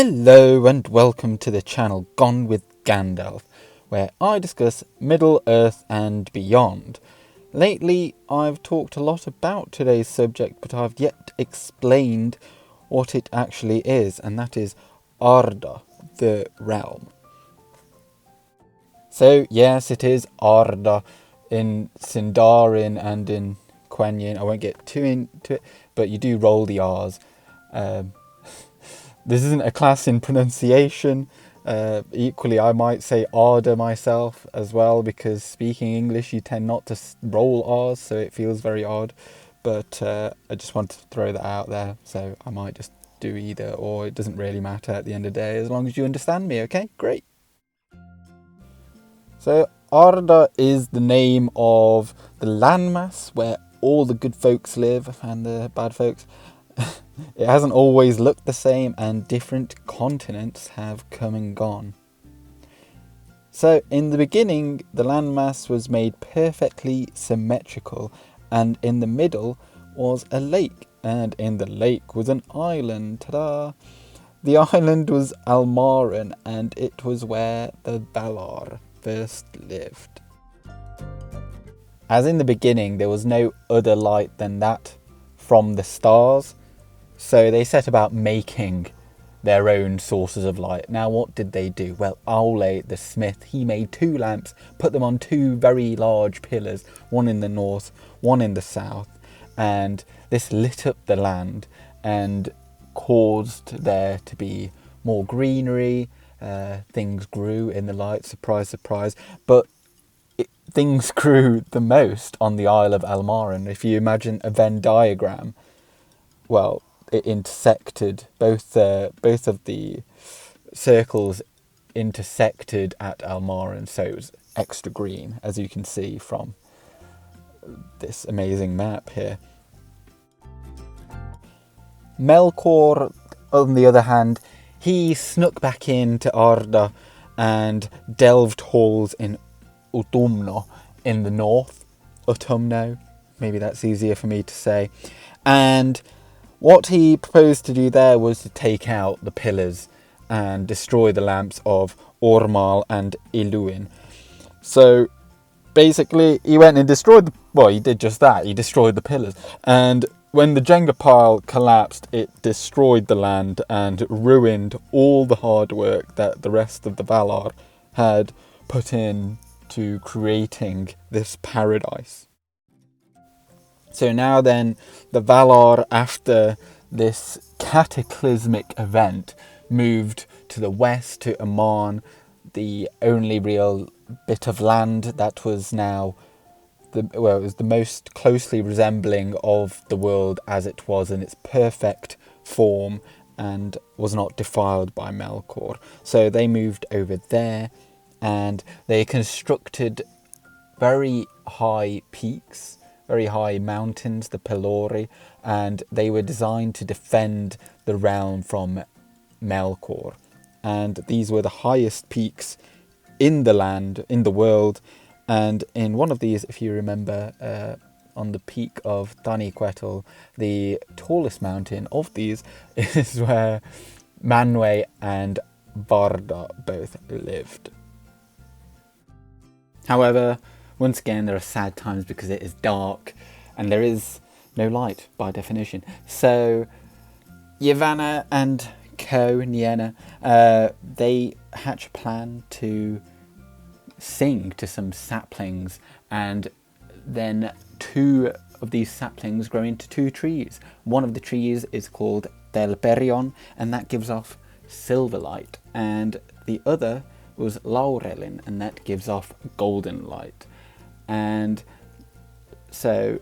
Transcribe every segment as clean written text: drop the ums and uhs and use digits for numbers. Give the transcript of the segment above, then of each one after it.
Hello and welcome to the channel Gone with Gandalf, where I discuss Middle-earth and beyond. Lately I've talked a lot about today's subject, but I've yet explained what it actually is, and that is Arda, the realm. So yes, it is Arda in Sindarin and in Quenya. I won't get too into it, but you do roll the R's. This isn't a class in pronunciation. Equally, I might say Arda myself as well, because speaking English, you tend not to roll R's, so it feels very odd. But I just wanted to throw that out there, so I might just do either, or it doesn't really matter at the end of the day, as long as you understand me, okay? Great. So, Arda is the name of the landmass where all the good folks live and the bad folks. It hasn't always looked the same, and different continents have come and gone. So in the beginning, the landmass was made perfectly symmetrical, and in the middle was a lake, and in the lake was an island. Ta-da! The island was Almarin, and it was where the Valar first lived. As in the beginning, there was no other light than that from the stars. So they set about making their own sources of light. Now what did they do? Well, Aule the smith, he made 2 lamps, put them on 2 very large pillars, one in the north, one in the south, and this lit up the land and caused there to be more greenery. Things grew in the light, surprise, surprise, but things grew the most on the Isle of Almarin. If you imagine a Venn diagram, well, it intersected, both of the circles intersected at Almarin, so it was extra green, as you can see from this amazing map here. Melkor, on the other hand, he snuck back into Arda and delved holes in Utumno in the north. Utumno, maybe that's easier for me to say. And what he proposed to do there was to take out the pillars and destroy the lamps of Ormal and Iluin. So basically he went and destroyed he did just that. He destroyed the pillars. And when the Jenga pile collapsed, it destroyed the land and ruined all the hard work that the rest of the Valar had put in to creating this paradise. So now then, the Valar, after this cataclysmic event, moved to the west to Aman, the only real bit of land that was now it was the most closely resembling of the world as it was in its perfect form and was not defiled by Melkor. So they moved over there and they constructed very high peaks, very high mountains, the Pelori, and they were designed to defend the realm from Melkor. And these were the highest peaks in the land, in the world. And in one of these, if you remember, on the peak of Taniquetil, the tallest mountain of these is where Manwë and Barda both lived. However, once again, there are sad times because it is dark and there is no light by definition. So Yavanna and Nienna, they hatch a plan to sing to some saplings, and then 2 of these saplings grow into 2 trees. One of the trees is called Telperion, and that gives off silver light, and the other was Laurelin, and that gives off golden light. And so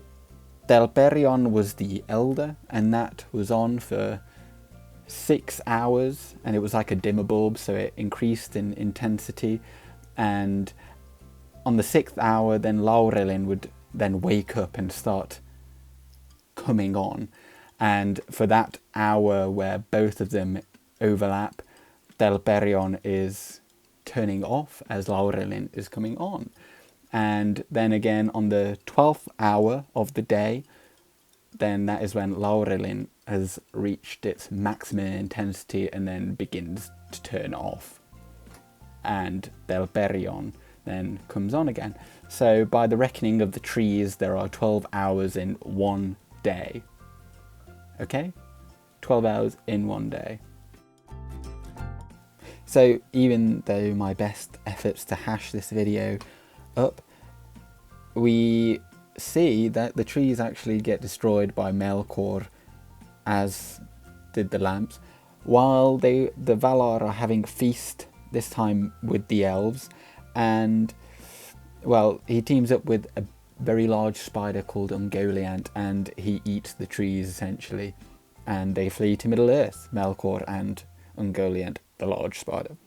Telperion was the elder, and that was on for 6 hours, and it was like a dimmer bulb, so it increased in intensity. And on the 6th hour, then Laurelin would then wake up and start coming on. And for that hour where both of them overlap, Telperion is turning off as Laurelin is coming on. And then again on the 12th hour of the day, then that is when Laurelin has reached its maximum intensity and then begins to turn off. And Delperion then comes on again. So by the reckoning of the trees, there are 12 hours in one day. Okay? 12 hours in one day. So even though my best efforts to hash this video up, we see that the trees actually get destroyed by Melkor, as did the lamps, while the Valar are having a feast, this time with the elves, and well, he teams up with a very large spider called Ungoliant, and he eats the trees essentially, and they flee to Middle Earth, Melkor and Ungoliant, the large spider.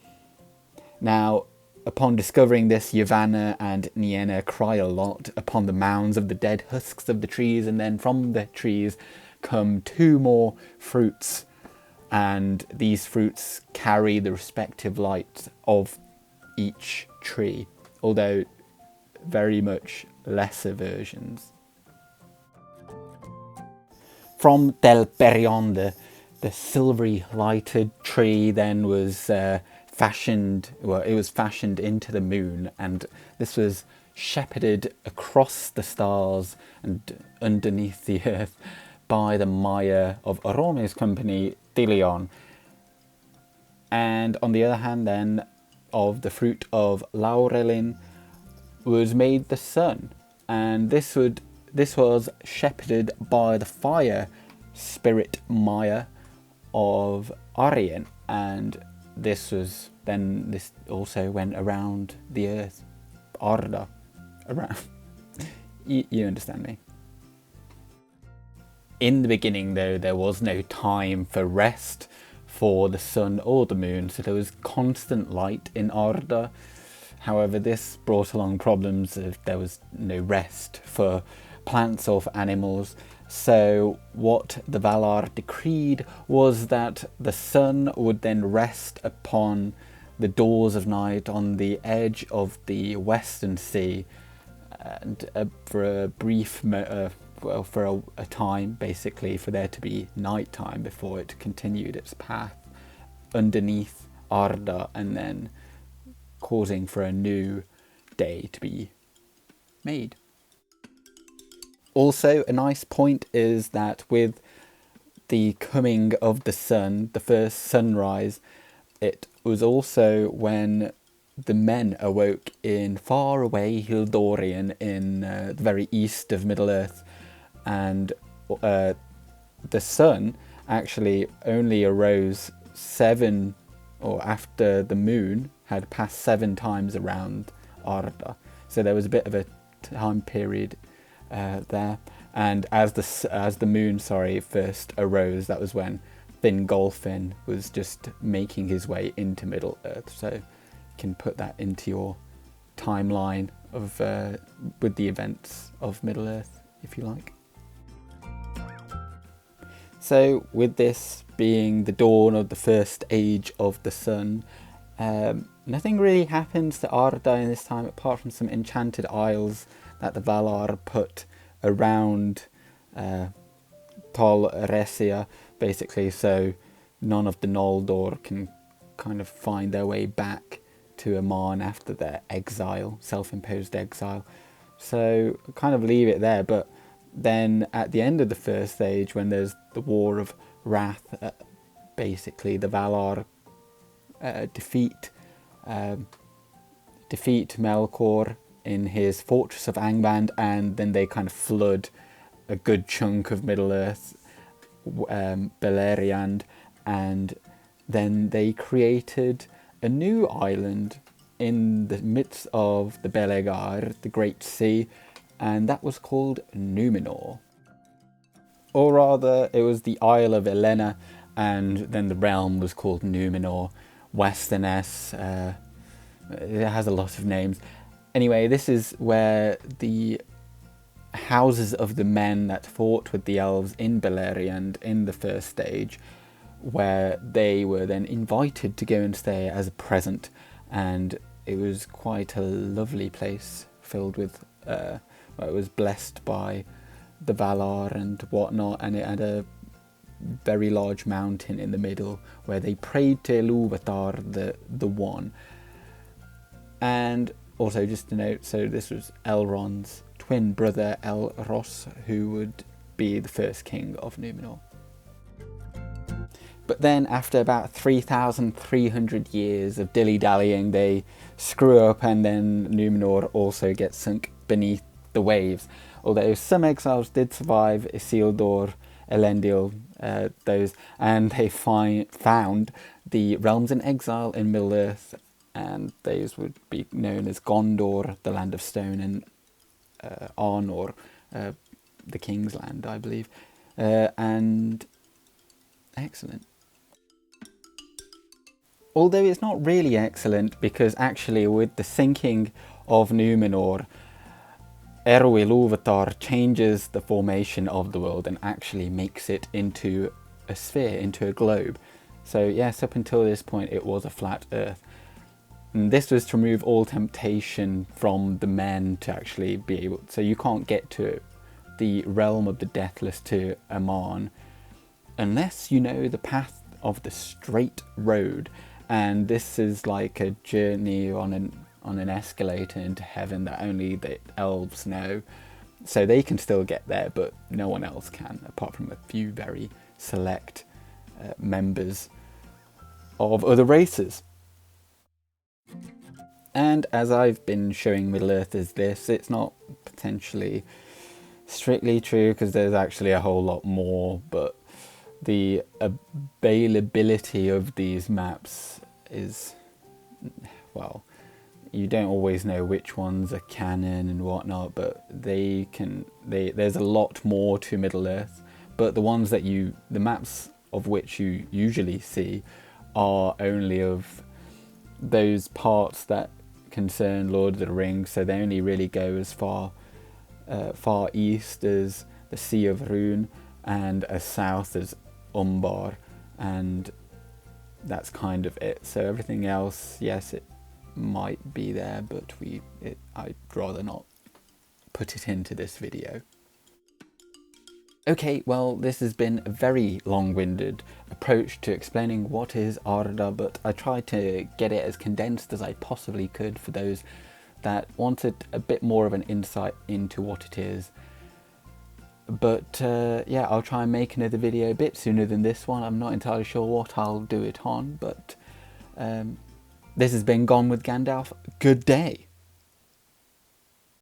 Now, upon discovering this, Yavanna and Nienna cry a lot upon the mounds of the dead husks of the trees, and then from the trees come 2 more fruits, and these fruits carry the respective light of each tree, although very much lesser versions. From Delperion, the silvery lighted tree then was fashioned into the moon, and this was shepherded across the stars and underneath the earth by the Maya of Orome's company, Dilion. And on the other hand then, of the fruit of Laurelin was made the sun, and this was shepherded by the fire spirit Maya of Arien, and this also went around the earth, Arda, around. You understand me. In the beginning, though, there was no time for rest for the sun or the moon, so there was constant light in Arda. However, this brought along problems if there was no rest for plants or for animals. So what the Valar decreed was that the sun would then rest upon the doors of night on the edge of the western sea, and for a brief for a time, basically, for there to be night time before it continued its path underneath Arda, and then causing for a new day to be made. Also, a nice point is that with the coming of the sun, the first sunrise, it was also when the men awoke in far away Hildorian in the very east of Middle-earth, and the sun actually only arose after the moon had passed 7 times around Arda. So there was a bit of a time period there, and as the moon first arose, that was when Thingolfin was just making his way into Middle Earth. So you can put that into your timeline of with the events of Middle Earth, if you like. So with this being the dawn of the first age of the sun, nothing really happens to Arda in this time apart from some enchanted isles that the Valar put around Tol Eressëa, basically, so none of the Noldor can kind of find their way back to Aman after their exile, self-imposed exile. So kind of leave it there, but then at the end of the first age, when there's the War of Wrath, basically the Valar defeat Melkor in his fortress of Angband, and then they kind of flood a good chunk of Middle-earth, Beleriand, and then they created a new island in the midst of the Belegar, the Great Sea, and that was called Númenor. Or rather, it was the Isle of Elena, and then the realm was called Númenor, Westerness, it has a lot of names. Anyway, this is where the houses of the men that fought with the elves in Beleriand in the first stage, where they were then invited to go and stay as a present, and it was quite a lovely place filled with it was blessed by the Valar and whatnot, and it had a very large mountain in the middle where they prayed to Ilúvatar, the One. And also, just to note, so this was Elrond's twin brother Elros, who would be the first king of Númenor. But then, after about 3,300 years of dilly-dallying, they screw up, and then Númenor also gets sunk beneath the waves. Although some exiles did survive, Isildur, Elendil, those, and they found the realms in exile in Middle-earth, and those would be known as Gondor, the Land of Stone, and Arnor, the King's Land, I believe. And excellent. Although it's not really excellent, because actually with the sinking of Númenor, Eru Ilúvatar changes the formation of the world and actually makes it into a sphere, into a globe. So yes, up until this point it was a flat earth. And this was to remove all temptation from the men to actually be able... So you can't get to the realm of the deathless, to Aman, unless you know the path of the straight road. And this is like a journey on an escalator into heaven that only the elves know. So they can still get there, but no one else can, apart from a few very select members of other races. And as I've been showing Middle-earth as this, it's not potentially strictly true, because there's actually a whole lot more, but the availability of these maps is, well, you don't always know which ones are canon and whatnot, but there's a lot more to Middle-earth. But the ones that the maps of which you usually see are only of those parts that concern Lord of the Rings, so they only really go as far east as the Sea of Rhûn and as south as Umbar, and that's kind of it. So everything else, yes, it might be there, but I'd rather not put it into this video. Okay, well, this has been a very long-winded approach to explaining what is Arda, but I tried to get it as condensed as I possibly could for those that wanted a bit more of an insight into what it is. But yeah, I'll try and make another video a bit sooner than this one. I'm not entirely sure what I'll do it on, but this has been Gone with Gandalf. Good day.